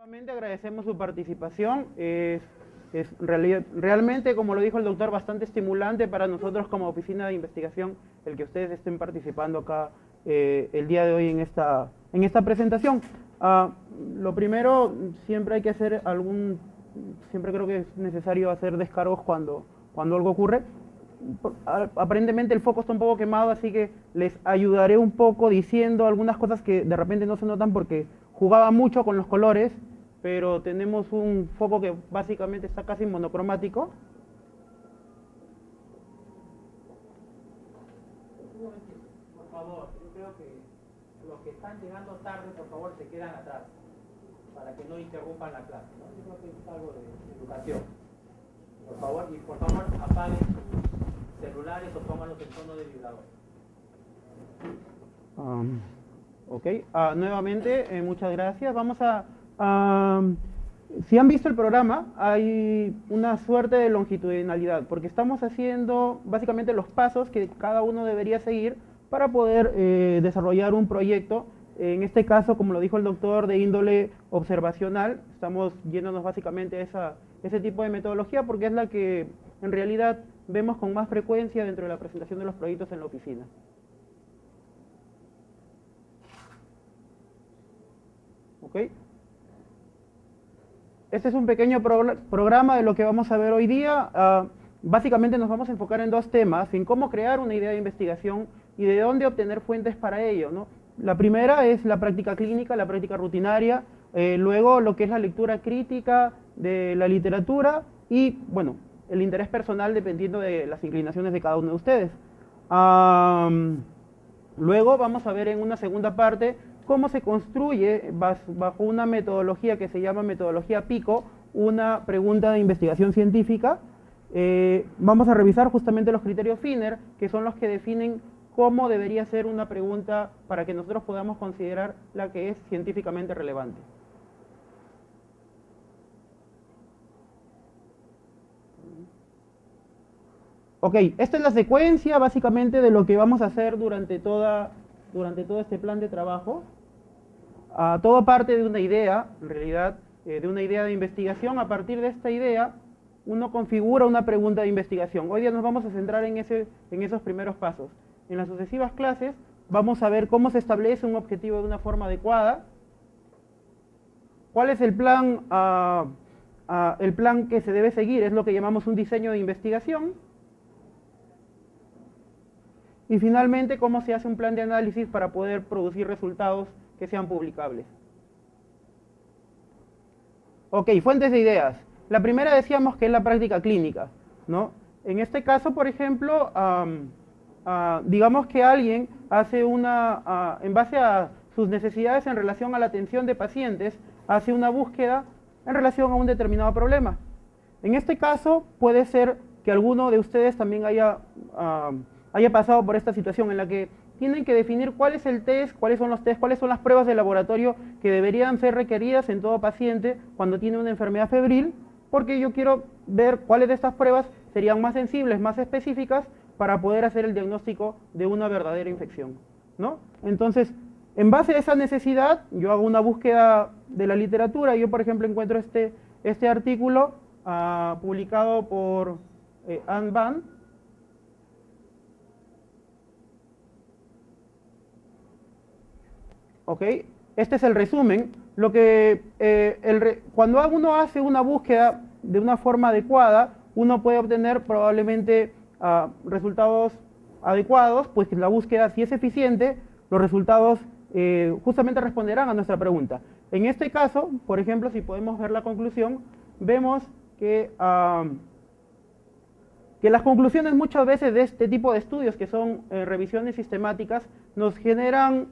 Nuevamente agradecemos su participación. Realmente, como lo dijo el doctor, bastante estimulante para nosotros como oficina de investigación el que ustedes estén participando acá el día de hoy en esta presentación. Lo primero, siempre hay que hacer siempre creo que es necesario hacer descargos cuando algo ocurre. Aparentemente el foco está un poco quemado, así que les ayudaré un poco diciendo algunas cosas que de repente no se notan porque jugaba mucho con los colores, pero tenemos un foco que básicamente está casi monocromático. Por favor, yo creo que los que están llegando tarde, por favor, se quedan atrás, para que no interrumpan la clase, ¿no? Yo creo que es algo de educación. Por favor, apaguen sus celulares o pónganlos en tono de vibrador. Ok, nuevamente, muchas gracias. Si han visto el programa, hay una suerte de longitudinalidad, porque estamos haciendo básicamente los pasos que cada uno debería seguir para poder desarrollar un proyecto. En este caso, como lo dijo el doctor, de índole observacional, estamos yéndonos básicamente a ese tipo de metodología porque es la que en realidad vemos con más frecuencia dentro de la presentación de los proyectos en la oficina. ¿Ok? Este es un pequeño programa de lo que vamos a ver hoy día. Básicamente nos vamos a enfocar en dos temas, en cómo crear una idea de investigación y de dónde obtener fuentes para ello, ¿no? La primera es la práctica clínica, la práctica rutinaria, luego lo que es la lectura crítica de la literatura y, bueno, el interés personal dependiendo de las inclinaciones de cada uno de ustedes. Luego vamos a ver en una segunda parte cómo se construye bajo una metodología que se llama metodología PICO, una pregunta de investigación científica. Vamos a revisar justamente los criterios Finner, que son los que definen cómo debería ser una pregunta para que nosotros podamos considerar la que es científicamente relevante. Ok, esta es la secuencia básicamente de lo que vamos a hacer durante todo este plan de trabajo. Todo parte de una idea, en realidad, de una idea de investigación. A partir de esta idea, uno configura una pregunta de investigación. Hoy día nos vamos a centrar en esos primeros pasos. En las sucesivas clases vamos a ver cómo se establece un objetivo de una forma adecuada, cuál es el plan que se debe seguir, es lo que llamamos un diseño de investigación, y finalmente cómo se hace un plan de análisis para poder producir resultados que sean publicables. Ok, fuentes de ideas. La primera decíamos que es la práctica clínica, ¿no? En este caso, por ejemplo, digamos que alguien hace en base a sus necesidades en relación a la atención de pacientes, hace una búsqueda en relación a un determinado problema. En este caso, puede ser que alguno de ustedes también haya pasado por esta situación en la que tienen que definir cuál es el test, cuáles son los test, cuáles son las pruebas de laboratorio que deberían ser requeridas en todo paciente cuando tiene una enfermedad febril, porque yo quiero ver cuáles de estas pruebas serían más sensibles, más específicas, para poder hacer el diagnóstico de una verdadera infección, ¿no? Entonces, en base a esa necesidad, yo hago una búsqueda de la literatura. Yo, por ejemplo, encuentro este artículo publicado por Anne Van. ¿Ok? Este es el resumen. Cuando uno hace una búsqueda de una forma adecuada, uno puede obtener probablemente resultados adecuados, pues que la búsqueda, si es eficiente, los resultados justamente responderán a nuestra pregunta. En este caso, por ejemplo, si podemos ver la conclusión, vemos que las conclusiones muchas veces de este tipo de estudios, que son revisiones sistemáticas, nos generan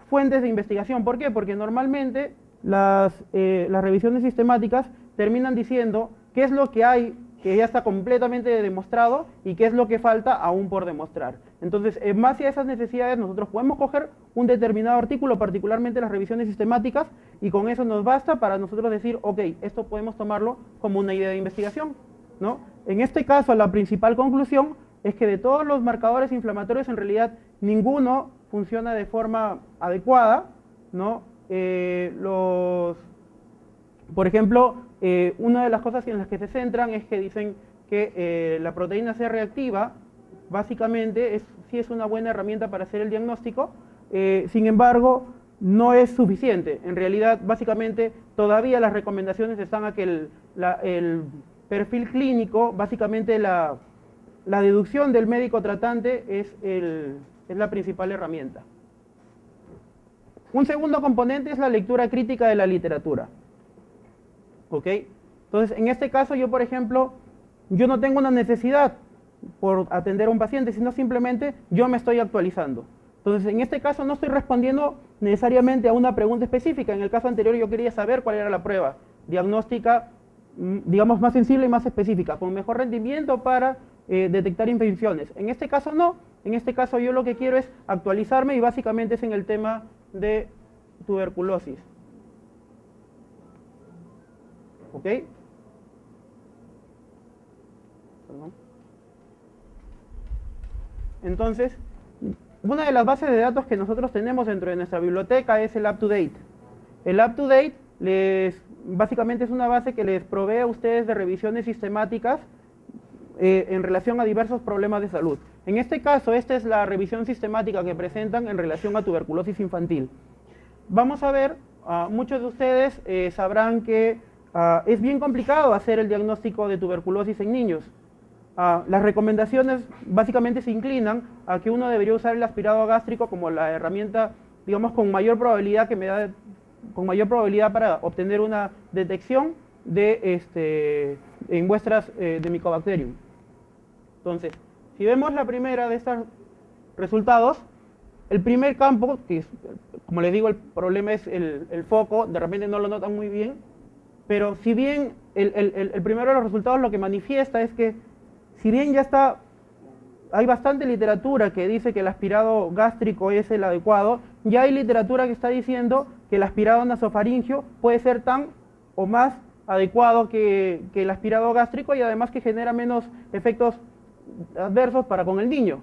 fuentes de investigación. ¿Por qué? Porque normalmente las revisiones sistemáticas terminan diciendo qué es lo que hay que ya está completamente demostrado y qué es lo que falta aún por demostrar. Entonces, en base a esas necesidades, nosotros podemos coger un determinado artículo, particularmente las revisiones sistemáticas, y con eso nos basta para nosotros decir, ok, esto podemos tomarlo como una idea de investigación, ¿no? En este caso, la principal conclusión es que de todos los marcadores inflamatorios, en realidad, ninguno funciona de forma adecuada, ¿no? Por ejemplo, una de las cosas en las que se centran es que dicen que la proteína C reactiva, básicamente, sí es una buena herramienta para hacer el diagnóstico, sin embargo, no es suficiente. En realidad, básicamente, todavía las recomendaciones están a que el perfil clínico, básicamente la deducción del médico tratante es la principal herramienta. Un segundo componente es la lectura crítica de la literatura. ¿Ok? Entonces, en este caso yo, por ejemplo, yo no tengo una necesidad por atender a un paciente, sino simplemente yo me estoy actualizando. Entonces, en este caso no estoy respondiendo necesariamente a una pregunta específica. En el caso anterior yo quería saber cuál era la prueba diagnóstica, digamos, más sensible y más específica, con mejor rendimiento para detectar infecciones. En este caso no. En este caso yo lo que quiero es actualizarme y básicamente es en el tema de tuberculosis. ¿Ok? Perdón. Entonces, una de las bases de datos que nosotros tenemos dentro de nuestra biblioteca es el UpToDate. El UpToDate básicamente es una base que les provee a ustedes de revisiones sistemáticas en relación a diversos problemas de salud. En este caso, esta es la revisión sistemática que presentan en relación a tuberculosis infantil. Vamos a ver, muchos de ustedes sabrán que es bien complicado hacer el diagnóstico de tuberculosis en niños. Las recomendaciones básicamente se inclinan a que uno debería usar el aspirado gástrico como la herramienta, digamos, con mayor probabilidad para obtener una detección en muestras de Mycobacterium. Entonces, si vemos la primera de estos resultados, el primer campo, que es, como les digo, el problema es el foco, de repente no lo notan muy bien, pero si bien el primero de los resultados lo que manifiesta es que, si bien hay bastante literatura que dice que el aspirado gástrico es el adecuado, ya hay literatura que está diciendo que el aspirado nasofaringio puede ser tan o más adecuado que el aspirado gástrico y además que genera menos efectos adversos para con el niño,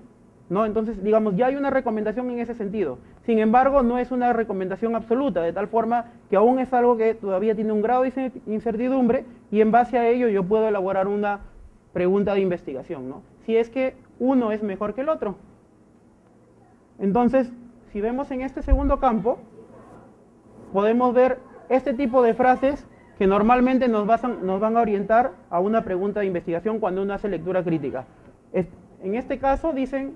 ¿no? Entonces, digamos, ya hay una recomendación en ese sentido. Sin embargo, no es una recomendación absoluta, de tal forma que aún es algo que todavía tiene un grado de incertidumbre y en base a ello yo puedo elaborar una pregunta de investigación, ¿no? Si es que uno es mejor que el otro. Entonces, si vemos en este segundo campo, podemos ver este tipo de frases que normalmente nos van a orientar a una pregunta de investigación cuando uno hace lectura crítica. En este caso dicen,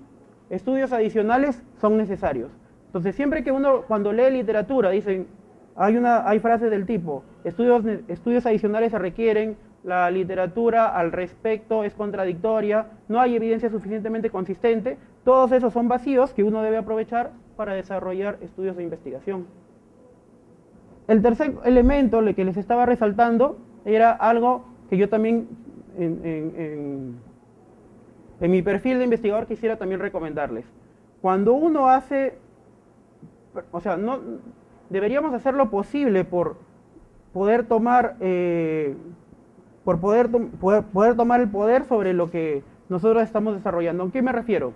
estudios adicionales son necesarios. Entonces, siempre que uno, cuando lee literatura, dicen, hay frases del tipo, estudios adicionales se requieren, la literatura al respecto es contradictoria, no hay evidencia suficientemente consistente, todos esos son vacíos que uno debe aprovechar para desarrollar estudios de investigación. El tercer elemento que les estaba resaltando era algo que yo también en mi perfil de investigador quisiera también recomendarles. Cuando uno hace, o sea, deberíamos hacer lo posible por poder tomar tomar el poder sobre lo que nosotros estamos desarrollando. ¿A qué me refiero?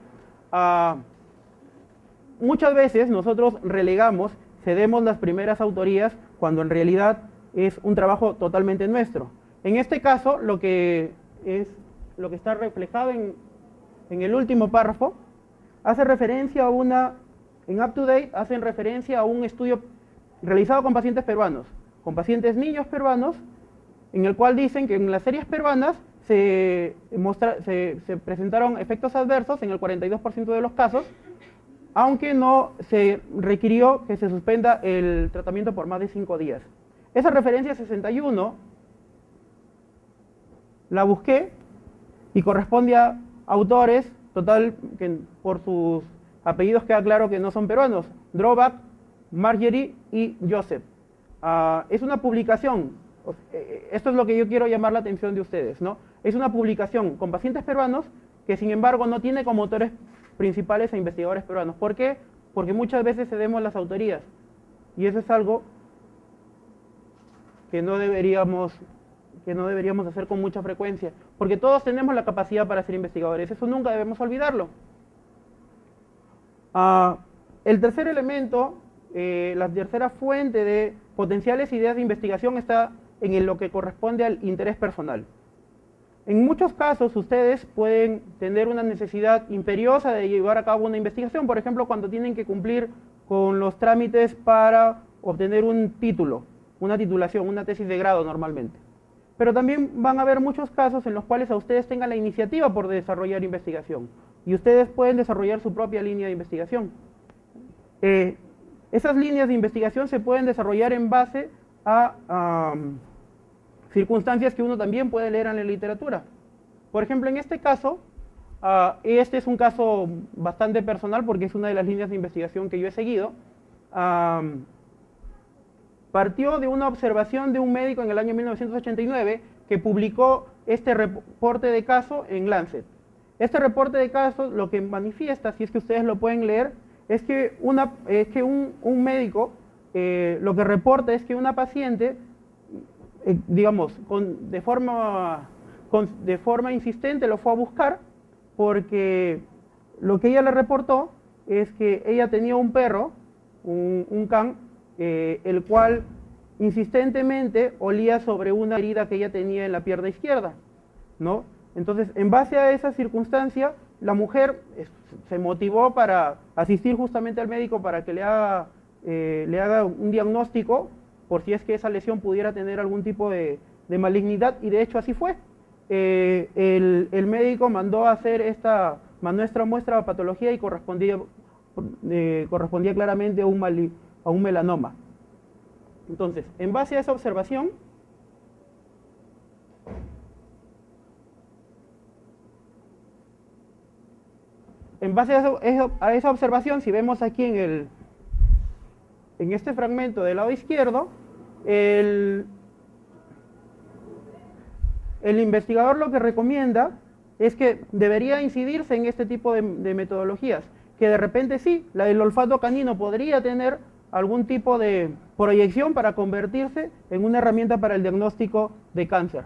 Muchas veces nosotros cedemos las primeras autorías cuando en realidad es un trabajo totalmente nuestro. En este caso, lo que está reflejado en el último párrafo, hace referencia en UpToDate, hacen referencia a un estudio realizado con pacientes peruanos, con pacientes niños peruanos, en el cual dicen que en las series peruanas se presentaron efectos adversos en el 42% de los casos, aunque no se requirió que se suspenda el tratamiento por más de 5 días. Esa referencia 61 la busqué y corresponde a autores, total, que por sus apellidos queda claro que no son peruanos, Drovak, Margery y Joseph. Es una publicación, esto es lo que yo quiero llamar la atención de ustedes, ¿no? Es una publicación con pacientes peruanos que sin embargo no tiene como autores principales a investigadores peruanos. ¿Por qué? Porque muchas veces cedemos las autorías y eso es algo que no deberíamos hacer con mucha frecuencia, porque todos tenemos la capacidad para ser investigadores, eso nunca debemos olvidarlo. El tercer elemento, la tercera fuente de potenciales ideas de investigación está en lo que corresponde al interés personal. En muchos casos ustedes pueden tener una necesidad imperiosa de llevar a cabo una investigación, por ejemplo, cuando tienen que cumplir con los trámites para obtener un título, una titulación, una tesis de grado normalmente. Pero también van a haber muchos casos en los cuales a ustedes tengan la iniciativa por desarrollar investigación y ustedes pueden desarrollar su propia línea de investigación. Esas líneas de investigación se pueden desarrollar en base a circunstancias que uno también puede leer en la literatura. Por ejemplo, en este caso, este es un caso bastante personal porque es una de las líneas de investigación que yo he seguido. Partió de una observación de un médico en el año 1989 que publicó este reporte de caso en Lancet. Este reporte de caso lo que manifiesta, si es que ustedes lo pueden leer, es que un médico lo que reporta es que una paciente, digamos, de forma insistente lo fue a buscar porque lo que ella le reportó es que ella tenía un perro, un can, el cual insistentemente olía sobre una herida que ella tenía en la pierna izquierda, ¿no? Entonces, en base a esa circunstancia, la mujer se motivó para asistir justamente al médico para que le haga un diagnóstico por si es que esa lesión pudiera tener algún tipo de malignidad, y de hecho así fue. El médico mandó a hacer esta muestra de patología y correspondía claramente a un melanoma. Entonces, en base a esa observación, si vemos aquí en este fragmento del lado izquierdo, el investigador lo que recomienda es que debería incidirse en este tipo de metodologías, que de repente sí, la del olfato canino podría tener algún tipo de proyección para convertirse en una herramienta para el diagnóstico de cáncer.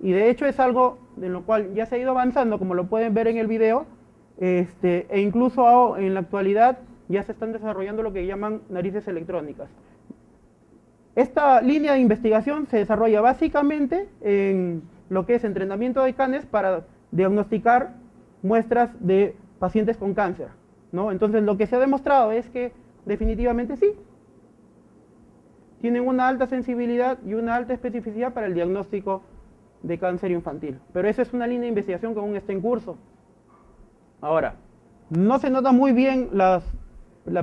Y de hecho es algo en lo cual ya se ha ido avanzando, como lo pueden ver en el video, e incluso en la actualidad ya se están desarrollando lo que llaman narices electrónicas. Esta línea de investigación se desarrolla básicamente en lo que es entrenamiento de canes para diagnosticar muestras de pacientes con cáncer, ¿no? Entonces lo que se ha demostrado es que definitivamente sí, tienen una alta sensibilidad y una alta especificidad para el diagnóstico de cáncer infantil. Pero esa es una línea de investigación que aún está en curso. Ahora, no se nota muy bien la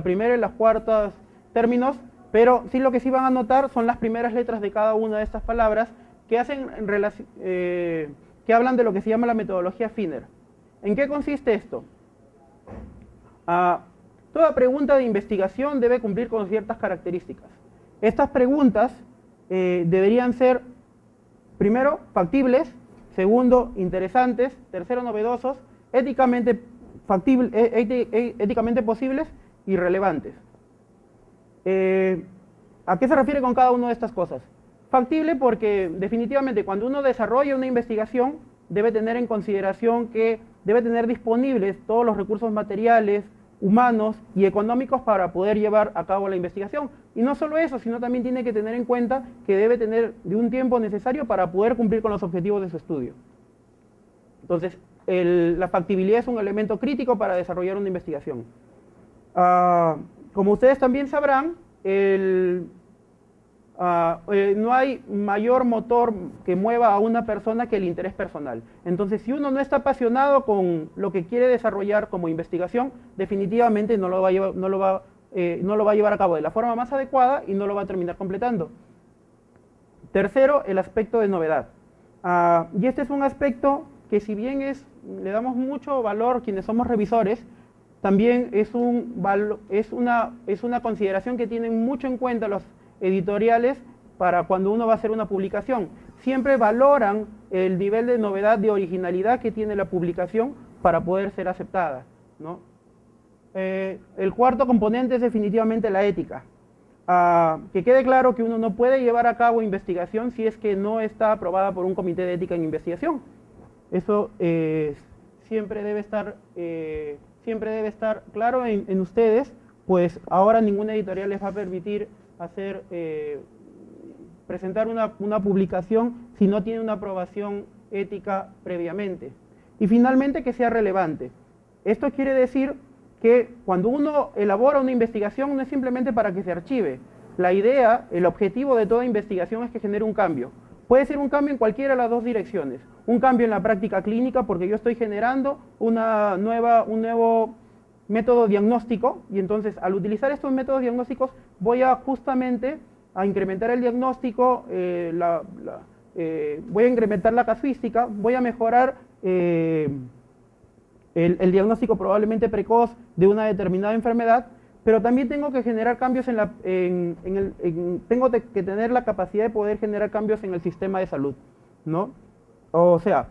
primera y las cuartas términos, pero sí lo que sí van a notar son las primeras letras de cada una de estas palabras que hablan de lo que se llama la metodología Finner. ¿En qué consiste esto? Toda pregunta de investigación debe cumplir con ciertas características. Estas preguntas deberían ser, primero, factibles, segundo, interesantes, tercero, novedosos, éticamente posibles y relevantes. ¿A qué se refiere con cada una de estas cosas? Factible porque definitivamente cuando uno desarrolla una investigación debe tener en consideración que debe tener disponibles todos los recursos materiales, humanos y económicos para poder llevar a cabo la investigación. Y no solo eso, sino también tiene que tener en cuenta que debe tener de un tiempo necesario para poder cumplir con los objetivos de su estudio. Entonces, la factibilidad es un elemento crítico para desarrollar una investigación. Como ustedes también sabrán, no hay mayor motor que mueva a una persona que el interés personal. Entonces, si uno no está apasionado con lo que quiere desarrollar como investigación, definitivamente no lo va a llevar a cabo de la forma más adecuada y no lo va a terminar completando. Tercero, el aspecto de novedad. Y este es un aspecto que, si bien le damos mucho valor quienes somos revisores, también es una consideración que tienen mucho en cuenta los editoriales para cuando uno va a hacer una publicación. Siempre valoran el nivel de novedad, de originalidad que tiene la publicación para poder ser aceptada, ¿no? El cuarto componente es definitivamente la ética. Que quede claro que uno no puede llevar a cabo investigación si es que no está aprobada por un comité de ética en investigación. Eso siempre debe estar claro en ustedes, pues ahora ninguna editorial les va a permitir hacer presentar una publicación si no tiene una aprobación ética previamente. Y finalmente, que sea relevante. Esto quiere decir que cuando uno elabora una investigación no es simplemente para que se archive. La idea, el objetivo de toda investigación es que genere un cambio. Puede ser un cambio en cualquiera de las dos direcciones. Un cambio en la práctica clínica porque yo estoy generando un nuevo método diagnóstico y entonces al utilizar estos métodos diagnósticos voy a justamente a incrementar el diagnóstico, voy a incrementar la casuística, voy a mejorar el diagnóstico probablemente precoz de una determinada enfermedad, pero también tengo que generar cambios tengo que tener la capacidad de poder generar cambios en el sistema de salud, ¿no? O sea,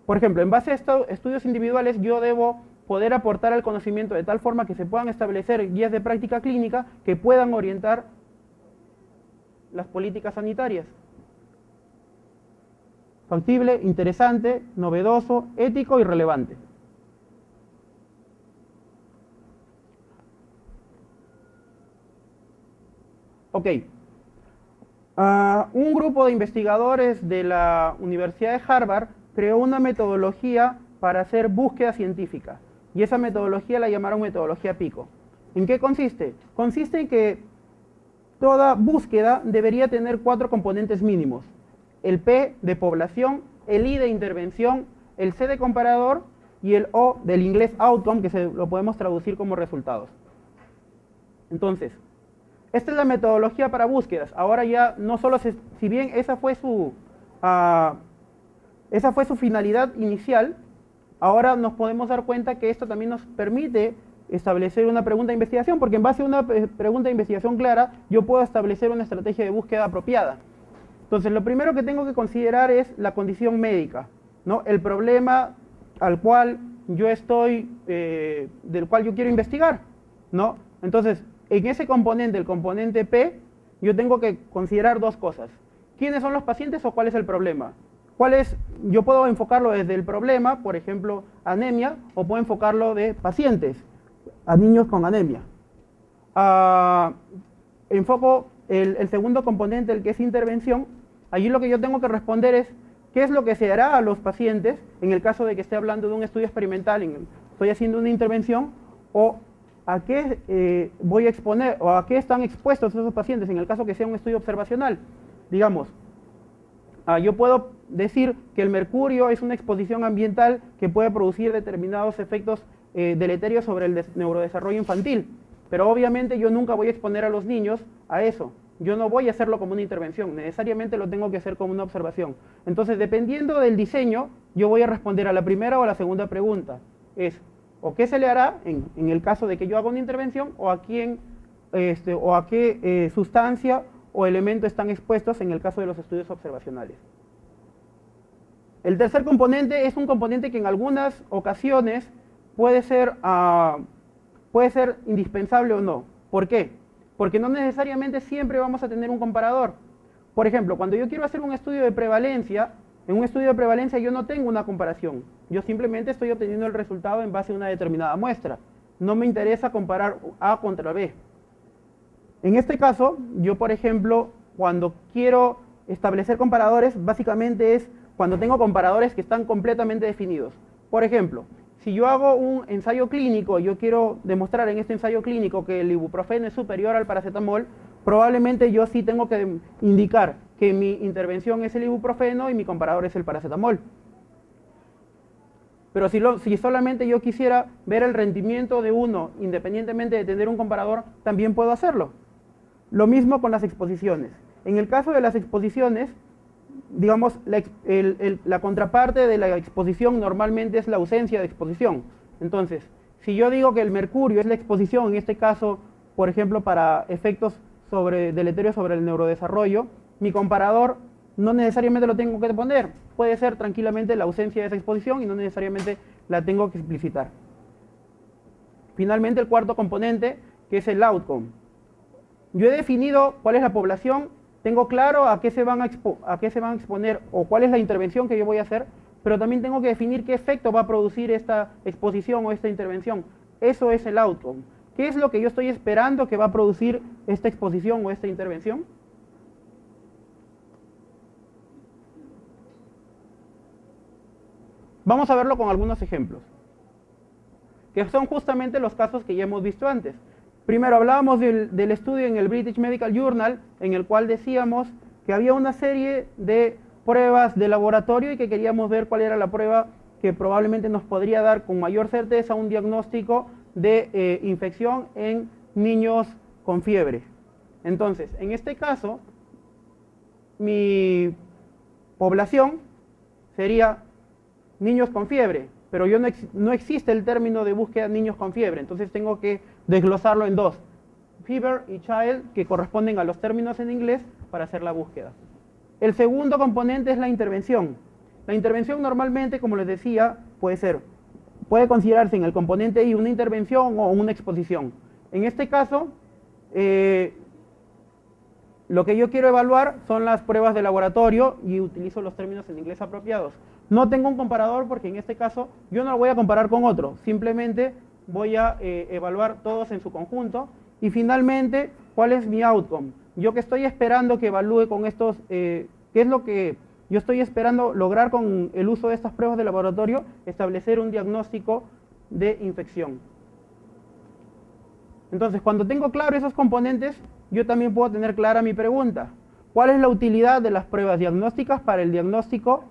por ejemplo, en base a estos estudios individuales yo debo poder aportar al conocimiento de tal forma que se puedan establecer guías de práctica clínica que puedan orientar las políticas sanitarias. Factible, interesante, novedoso, ético y relevante. Ok. Un grupo de investigadores de la Universidad de Harvard creó una metodología para hacer búsqueda científica. Y esa metodología la llamaron metodología PICO. ¿En qué consiste? Consiste en que toda búsqueda debería tener 4 componentes mínimos. El P de población, el I de intervención, el C de comparador y el O del inglés outcome, que lo podemos traducir como resultados. Entonces, esta es la metodología para búsquedas. Ahora ya no solo si bien esa fue su finalidad inicial, ahora nos podemos dar cuenta que esto también nos permite establecer una pregunta de investigación, porque en base a una pregunta de investigación clara, yo puedo establecer una estrategia de búsqueda apropiada. Entonces, lo primero que tengo que considerar es la condición médica, ¿no? El problema al cual yo del cual yo quiero investigar, ¿no? Entonces, en ese componente, el componente P, yo tengo que considerar 2 cosas. ¿Quiénes son los pacientes o cuál es el problema? Yo puedo enfocarlo desde el problema, por ejemplo, anemia, o puedo enfocarlo de pacientes, a niños con anemia. Enfoco el segundo componente, el que es intervención. Allí lo que yo tengo que responder es, ¿qué es lo que se hará a los pacientes en el caso de que esté hablando de un estudio experimental, estoy haciendo una intervención, o a qué voy a exponer, o a qué están expuestos esos pacientes en el caso que sea un estudio observacional? Digamos, yo puedo decir que el mercurio es una exposición ambiental que puede producir determinados efectos deleterios sobre el neurodesarrollo infantil, pero obviamente yo nunca voy a exponer a los niños a eso. Yo no voy a hacerlo como una intervención, necesariamente lo tengo que hacer como una observación. Entonces, dependiendo del diseño, yo voy a responder a la primera o a la segunda pregunta. Es, o qué se le hará en el caso de que yo haga una intervención, o a quién, o a qué sustancia o elemento están expuestos en el caso de los estudios observacionales. El tercer componente es un componente que en algunas ocasiones puede ser indispensable o no. ¿Por qué? Porque no necesariamente siempre vamos a tener un comparador. Por ejemplo, cuando yo quiero hacer un estudio de prevalencia, en un estudio de prevalencia yo no tengo una comparación. Yo simplemente estoy obteniendo el resultado en base a una determinada muestra. No me interesa comparar A contra B. En este caso, yo por ejemplo, cuando quiero establecer comparadores, básicamente es cuando tengo comparadores que están completamente definidos. Por ejemplo, si yo hago un ensayo clínico, yo quiero demostrar en este ensayo clínico que el ibuprofeno es superior al paracetamol, probablemente yo sí tengo que indicar que mi intervención es el ibuprofeno y mi comparador es el paracetamol. Pero si solamente yo quisiera ver el rendimiento de uno, independientemente de tener un comparador, también puedo hacerlo. Lo mismo con las exposiciones. En el caso de las exposiciones, digamos, la contraparte de la exposición normalmente es la ausencia de exposición. Entonces, si yo digo que el mercurio es la exposición, en este caso, por ejemplo, para efectos deleterios sobre el neurodesarrollo, mi comparador no necesariamente lo tengo que poner. Puede ser tranquilamente la ausencia de esa exposición y no necesariamente la tengo que explicitar. Finalmente, el cuarto componente, que es el outcome. Yo he definido cuál es la población, tengo claro a qué se van a exponer o cuál es la intervención que yo voy a hacer, pero también tengo que definir qué efecto va a producir esta exposición o esta intervención. Eso es el outcome. ¿Qué es lo que yo estoy esperando que va a producir esta exposición o esta intervención? Vamos a verlo con algunos ejemplos, que son justamente los casos que ya hemos visto antes. Primero hablábamos del estudio en el British Medical Journal, en el cual decíamos que había una serie de pruebas de laboratorio y que queríamos ver cuál era la prueba que probablemente nos podría dar con mayor certeza un diagnóstico de infección en niños con fiebre. Entonces, en este caso, mi población sería niños con fiebre, pero no existe el término de búsqueda de niños con fiebre, entonces tengo que desglosarlo en dos, fever y child, que corresponden a los términos en inglés para hacer la búsqueda. El segundo componente es la intervención. La intervención normalmente, como les decía, puede considerarse en el componente I una intervención o una exposición. En este caso, lo que yo quiero evaluar son las pruebas de laboratorio y utilizo los términos en inglés apropiados. No tengo un comparador porque en este caso yo no lo voy a comparar con otro, simplemente voy a evaluar todos en su conjunto. Y finalmente, ¿cuál es mi outcome? Yo que estoy esperando que evalúe con estos, ¿qué es lo que yo estoy esperando lograr con el uso de estas pruebas de laboratorio? Establecer un diagnóstico de infección. Entonces, cuando tengo claro esos componentes, yo también puedo tener clara mi pregunta. ¿Cuál es la utilidad de las pruebas diagnósticas para el diagnóstico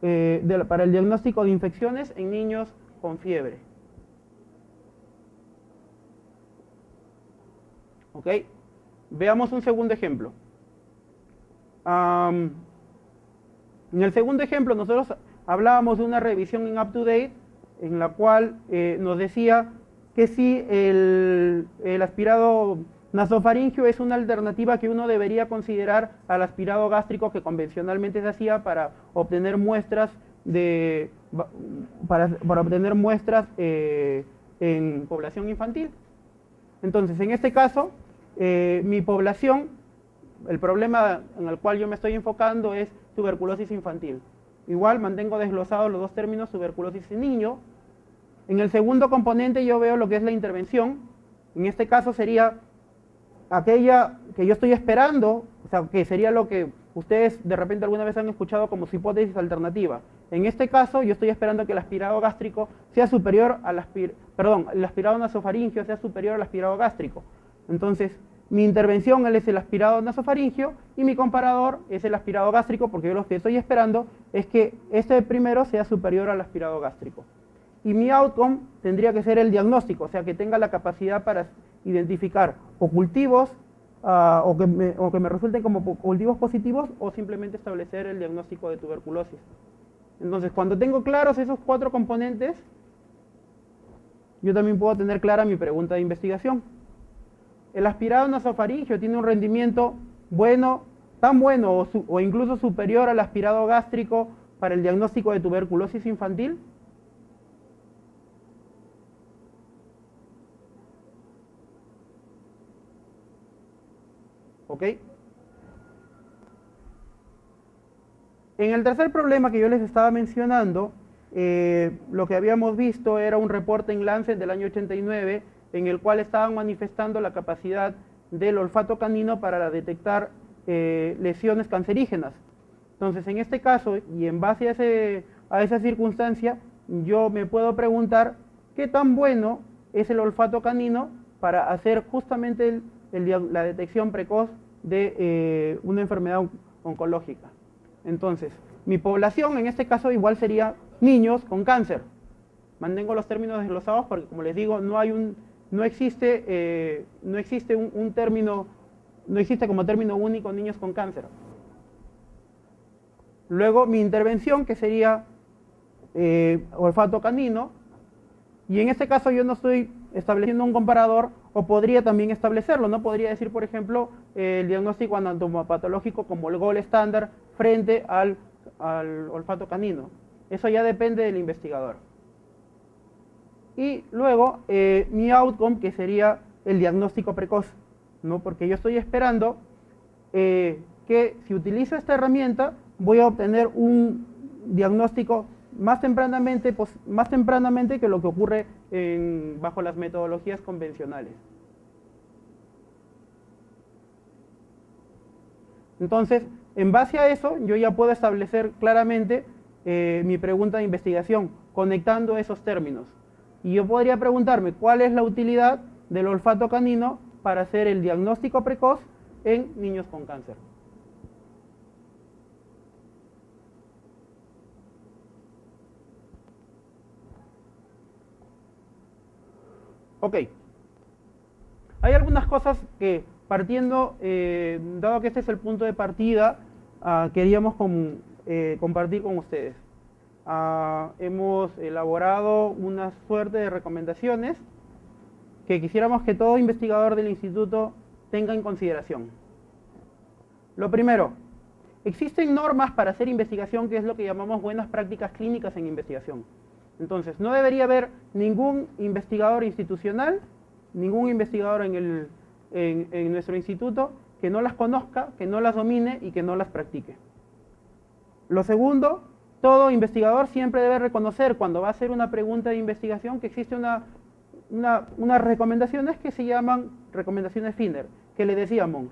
de infecciones en niños con fiebre? ¿Ok? Veamos un segundo ejemplo. En el segundo ejemplo nosotros hablábamos de una revisión en UpToDate en la cual nos decía que si el aspirado nasofaringio es una alternativa que uno debería considerar al aspirado gástrico que convencionalmente se hacía para obtener muestras en población infantil. Entonces, en este caso, mi población, el problema en el cual yo me estoy enfocando es tuberculosis infantil. Igual mantengo desglosados los dos términos, tuberculosis en niño. En el segundo componente yo veo lo que es la intervención. En este caso sería aquella que yo estoy esperando, o sea, que sería lo que ustedes de repente alguna vez han escuchado como su hipótesis alternativa. En este caso yo estoy esperando que el aspirado gástrico sea superior al el aspirado nasofaringio sea superior al aspirado gástrico. Entonces, mi intervención es el aspirado nasofaringio y mi comparador es el aspirado gástrico, porque yo lo que estoy esperando es que este primero sea superior al aspirado gástrico. Y mi outcome tendría que ser el diagnóstico, o sea, que tenga la capacidad para identificar o cultivos o que me resulten como cultivos positivos o simplemente establecer el diagnóstico de tuberculosis. Entonces, cuando tengo claros esos cuatro componentes, yo también puedo tener clara mi pregunta de investigación. El aspirado nasofaringio tiene un rendimiento bueno, tan bueno o incluso superior al aspirado gástrico para el diagnóstico de tuberculosis infantil. ¿Ok? En el tercer problema que yo les estaba mencionando, lo que habíamos visto era un reporte en Lancet del año 89 en el cual estaban manifestando la capacidad del olfato canino para detectar lesiones cancerígenas. Entonces, en este caso, y en base a esa circunstancia, yo me puedo preguntar qué tan bueno es el olfato canino para hacer justamente la detección precoz de una enfermedad oncológica. Entonces, mi población en este caso igual sería niños con cáncer. Mantengo los términos desglosados porque, como les digo, no existe un término, no existe como término único niños con cáncer. Luego mi intervención, que sería olfato canino, y en este caso yo no estoy estableciendo un comparador, o podría también establecerlo, ¿no? Podría decir, por ejemplo, el diagnóstico anatomopatológico como el gold estándar frente al olfato canino. Eso ya depende del investigador. Y luego mi outcome, que sería el diagnóstico precoz, ¿no? Porque yo estoy esperando que si utilizo esta herramienta voy a obtener un diagnóstico más tempranamente que lo que ocurre bajo las metodologías convencionales. Entonces, en base a eso, yo ya puedo establecer claramente mi pregunta de investigación, conectando esos términos. Y yo podría preguntarme cuál es la utilidad del olfato canino para hacer el diagnóstico precoz en niños con cáncer. Ok. Hay algunas cosas que partiendo, dado que este es el punto de partida, queríamos compartir con ustedes. Hemos elaborado una suerte de recomendaciones que quisiéramos que todo investigador del instituto tenga en consideración. Lo primero, existen normas para hacer investigación, que es lo que llamamos buenas prácticas clínicas en investigación. Entonces, no debería haber ningún investigador institucional, ningún investigador en nuestro instituto que no las conozca, que no las domine y que no las practique. Lo segundo, todo investigador siempre debe reconocer cuando va a hacer una pregunta de investigación que existe unas recomendaciones que se llaman recomendaciones FINER, que le decíamos,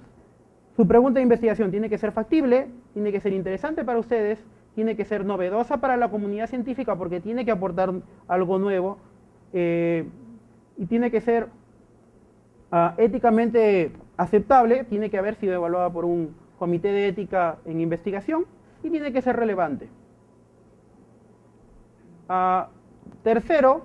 su pregunta de investigación tiene que ser factible, tiene que ser interesante para ustedes, tiene que ser novedosa para la comunidad científica porque tiene que aportar algo nuevo y tiene que ser éticamente aceptable, tiene que haber sido evaluada por un comité de ética en investigación y tiene que ser relevante. Tercero,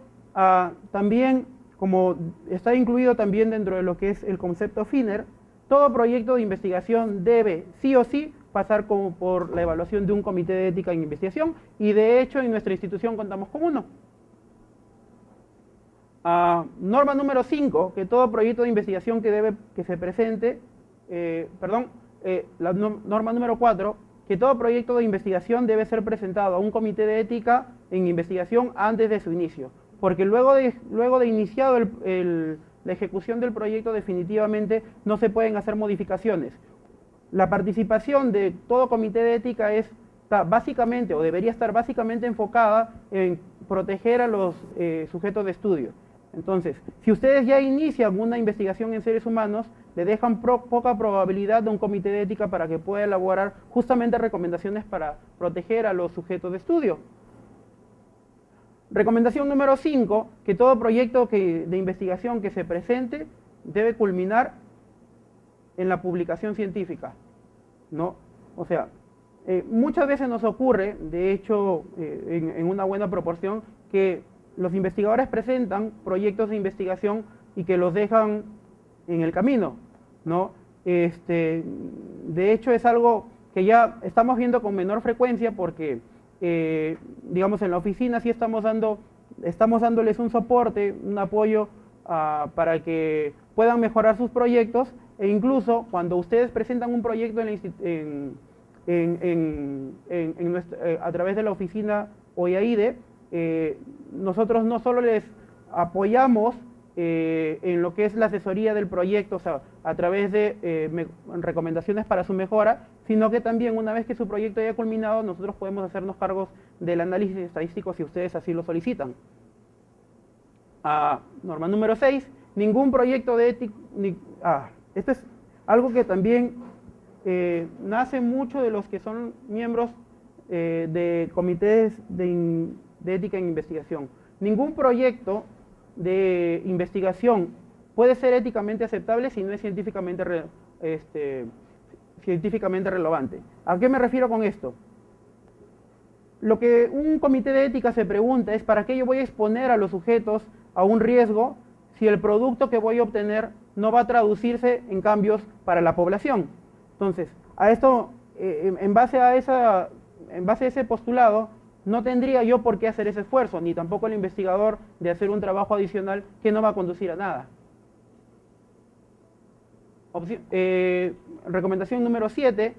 también, como está incluido también dentro de lo que es el concepto FINER, todo proyecto de investigación debe sí o sí pasar por la evaluación de un comité de ética en investigación y de hecho en nuestra institución contamos con uno. Norma número 5, que todo proyecto de investigación que se presente, la norma número 4, que todo proyecto de investigación debe ser presentado a un comité de ética en investigación antes de su inicio, porque luego de iniciado la ejecución del proyecto definitivamente no se pueden hacer modificaciones. La participación de todo comité de ética está básicamente, o debería estar básicamente enfocada en proteger a los sujetos de estudio. Entonces, si ustedes ya inician una investigación en seres humanos, le dejan poca probabilidad de un comité de ética para que pueda elaborar justamente recomendaciones para proteger a los sujetos de estudio. Recomendación número 5, que todo proyecto de investigación que se presente debe culminar en la publicación científica, ¿no? O sea, muchas veces nos ocurre, de hecho, en una buena proporción, que los investigadores presentan proyectos de investigación y que los dejan en el camino, ¿no? De hecho, es algo que ya estamos viendo con menor frecuencia porque, digamos, en la oficina sí estamos dándoles un soporte, un apoyo para que puedan mejorar sus proyectos e incluso cuando ustedes presentan un proyecto a través de la oficina OIAIDE, nosotros no solo les apoyamos en lo que es la asesoría del proyecto, o sea, a través de recomendaciones para su mejora, sino que también una vez que su proyecto haya culminado, nosotros podemos hacernos cargos del análisis estadístico si ustedes así lo solicitan. Norma número 6, ningún proyecto de ética... esto es algo que también nace mucho de los que son miembros de comités de ética en investigación. Ningún proyecto de investigación puede ser éticamente aceptable si no es científicamente relevante. ¿A qué me refiero con esto? Lo que un comité de ética se pregunta es ¿para qué yo voy a exponer a los sujetos a un riesgo si el producto que voy a obtener no va a traducirse en cambios para la población? Entonces, a esto, en base a ese postulado, no tendría yo por qué hacer ese esfuerzo, ni tampoco el investigador de hacer un trabajo adicional que no va a conducir a nada. Recomendación número 7.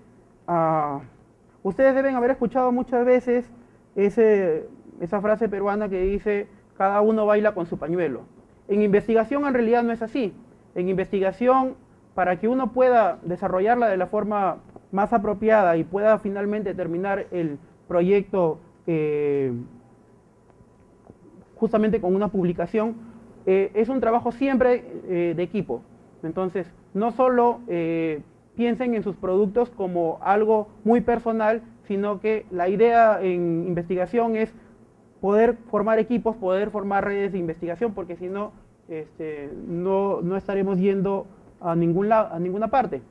Ustedes deben haber escuchado muchas veces esa frase peruana que dice, cada uno baila con su pañuelo. En investigación en realidad no es así. En investigación, para que uno pueda desarrollarla de la forma más apropiada y pueda finalmente terminar el proyecto justamente con una publicación, es un trabajo siempre de equipo. Entonces, no solo piensen en sus productos como algo muy personal, sino que la idea en investigación es poder formar equipos, poder formar redes de investigación, porque si no, no estaremos yendo a ninguna parte.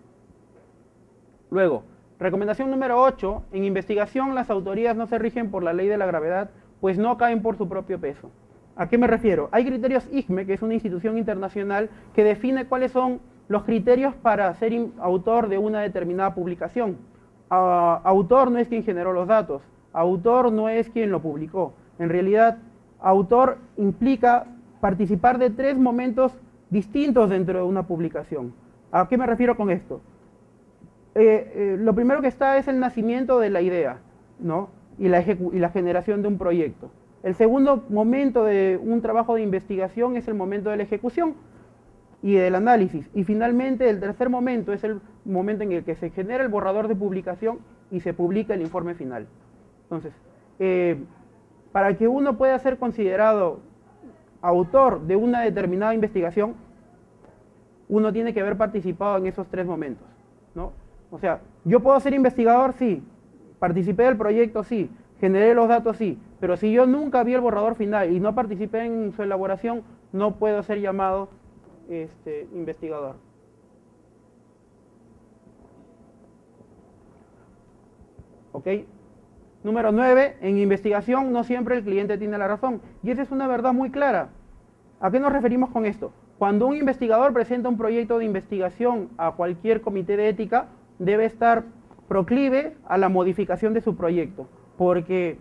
Luego, recomendación número 8, en investigación las autorías no se rigen por la ley de la gravedad, pues no caen por su propio peso. ¿A qué me refiero? Hay criterios IGME, que es una institución internacional que define cuáles son los criterios para ser autor de una determinada publicación. Autor no es quien generó los datos, autor no es quien lo publicó. En realidad, autor implica participar de 3 momentos distintos dentro de una publicación. ¿A qué me refiero con esto? Lo primero que está es el nacimiento de la idea, ¿no? y la generación de un proyecto. El segundo momento de un trabajo de investigación es el momento de la ejecución y del análisis. Y finalmente el tercer momento es el momento en el que se genera el borrador de publicación y se publica el informe final. Entonces, para que uno pueda ser considerado autor de una determinada investigación, uno tiene que haber participado en esos 3 momentos, ¿no? O sea, yo puedo ser investigador, sí, participé del proyecto, sí, generé los datos, sí, pero si yo nunca vi el borrador final y no participé en su elaboración, no puedo ser llamado investigador. ¿Ok? Número 9, en investigación no siempre el cliente tiene la razón. Y esa es una verdad muy clara. ¿A qué nos referimos con esto? Cuando un investigador presenta un proyecto de investigación a cualquier comité de ética, debe estar proclive a la modificación de su proyecto, porque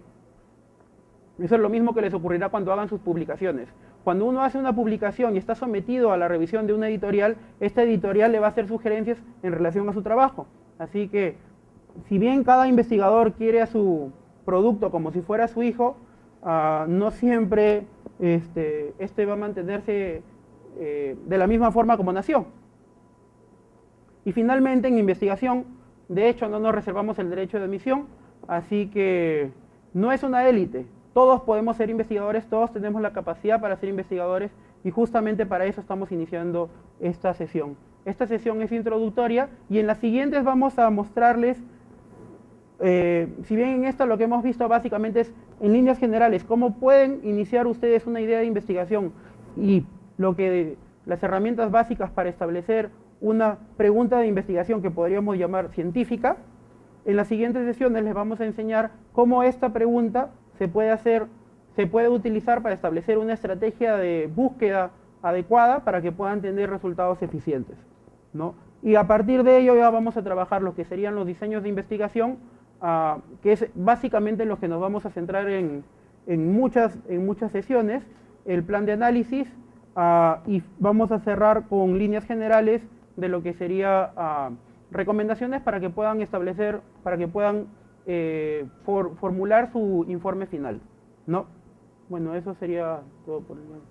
eso es lo mismo que les ocurrirá cuando hagan sus publicaciones. Cuando uno hace una publicación y está sometido a la revisión de una editorial, esta editorial le va a hacer sugerencias en relación a su trabajo. Así que, si bien cada investigador quiere a su producto como si fuera su hijo, no siempre va a mantenerse de la misma forma como nació. Y finalmente, en investigación, de hecho, no nos reservamos el derecho de emisión, así que no es una élite. Todos podemos ser investigadores, todos tenemos la capacidad para ser investigadores y justamente para eso estamos iniciando esta sesión. Esta sesión es introductoria y en las siguientes vamos a mostrarles, si bien en esta lo que hemos visto básicamente es en líneas generales, cómo pueden iniciar ustedes una idea de investigación y las herramientas básicas para establecer una pregunta de investigación que podríamos llamar científica. En las siguientes sesiones les vamos a enseñar cómo esta pregunta se puede utilizar para establecer una estrategia de búsqueda adecuada para que puedan tener resultados eficientes, ¿no? Y a partir de ello ya vamos a trabajar lo que serían los diseños de investigación, que es básicamente en los que nos vamos a centrar en muchas sesiones, el plan de análisis, y vamos a cerrar con líneas generales de lo que sería recomendaciones para que puedan establecer, para que puedan formular su informe final, ¿no? Bueno, eso sería todo por el momento.